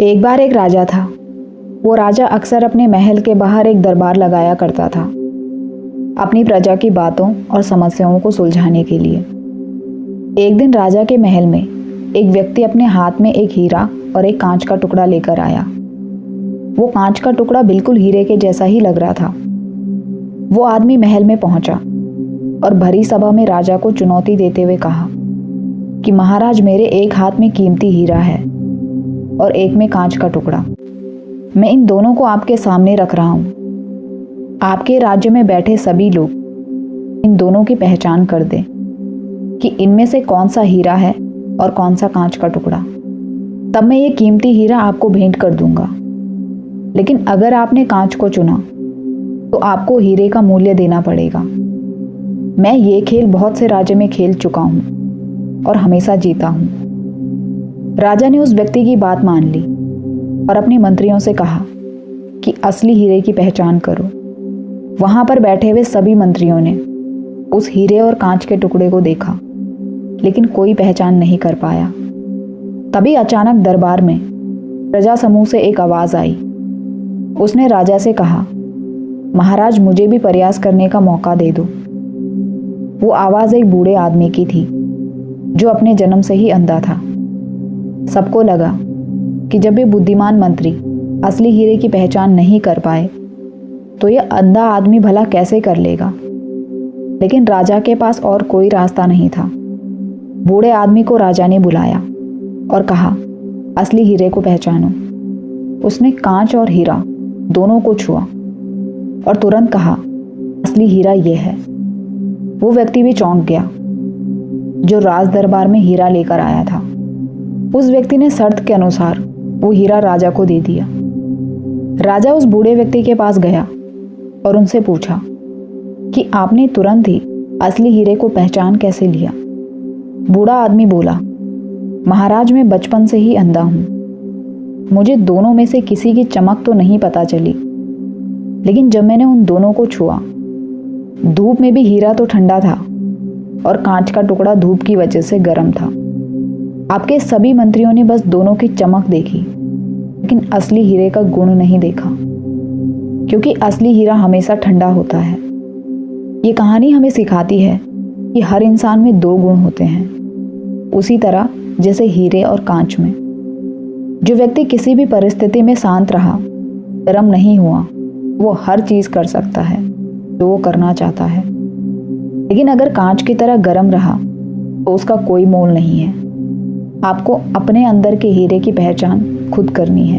एक बार एक राजा था। वो राजा अक्सर अपने महल के बाहर एक दरबार लगाया करता था, अपनी प्रजा की बातों और समस्याओं को सुलझाने के लिए। एक दिन राजा के महल में एक व्यक्ति अपने हाथ में एक हीरा और एक कांच का टुकड़ा लेकर आया। वो कांच का टुकड़ा बिल्कुल हीरे के जैसा ही लग रहा था। वो आदमी महल में पहुंचा और भरी सभा में राजा को चुनौती देते हुए कहा कि महाराज, मेरे एक हाथ में कीमती हीरा है और एक में कांच का टुकड़ा। मैं इन दोनों को आपके सामने रख रहा हूं। आपके राज्य में बैठे सभी लोग इन दोनों की पहचान कर दें कि इनमें से कौन सा हीरा है और कौन सा कांच का टुकड़ा। तब मैं ये कीमती हीरा आपको भेंट कर दूंगा। लेकिन अगर आपने कांच को चुना तो आपको हीरे का मूल्य देना पड़ेगा। मैं ये खेल बहुत से राज्य में खेल चुका हूं और हमेशा जीता हूं। राजा ने उस व्यक्ति की बात मान ली और अपने मंत्रियों से कहा कि असली हीरे की पहचान करो। वहां पर बैठे हुए सभी मंत्रियों ने उस हीरे और कांच के टुकड़े को देखा, लेकिन कोई पहचान नहीं कर पाया। तभी अचानक दरबार में प्रजा समूह से एक आवाज आई। उसने राजा से कहा, महाराज, मुझे भी प्रयास करने का मौका दे दो। वो आवाज एक बूढ़े आदमी की थी जो अपने जन्म से ही अंधा था। सबको लगा कि जब ये बुद्धिमान मंत्री असली हीरे की पहचान नहीं कर पाए तो ये अंधा आदमी भला कैसे कर लेगा। लेकिन राजा के पास और कोई रास्ता नहीं था। बूढ़े आदमी को राजा ने बुलाया और कहा, असली हीरे को पहचानो। उसने कांच और हीरा दोनों को छुआ और तुरंत कहा, असली हीरा ये है। वो व्यक्ति भी चौंक गया जो राज दरबार में हीरा लेकर आया था। उस व्यक्ति ने शर्त के अनुसार वो हीरा राजा को दे दिया। राजा उस बूढ़े व्यक्ति के पास गया और उनसे पूछा कि आपने तुरंत ही असली हीरे को पहचान कैसे लिया। बूढ़ा आदमी बोला, महाराज, मैं बचपन से ही अंधा हूं। मुझे दोनों में से किसी की चमक तो नहीं पता चली, लेकिन जब मैंने उन दोनों को छुआ, धूप में भी हीरा तो ठंडा था और कांच का टुकड़ा धूप की वजह से गर्म था। आपके सभी मंत्रियों ने बस दोनों की चमक देखी, लेकिन असली हीरे का गुण नहीं देखा, क्योंकि असली हीरा हमेशा ठंडा होता है। ये कहानी हमें सिखाती है कि हर इंसान में दो गुण होते हैं, उसी तरह जैसे हीरे और कांच में। जो व्यक्ति किसी भी परिस्थिति में शांत रहा, गर्म नहीं हुआ, वो हर चीज कर सकता है जो वो करना चाहता है। लेकिन अगर कांच की तरह गर्म रहा तो उसका कोई मोल नहीं है। आपको अपने अंदर के हीरे की पहचान खुद करनी है।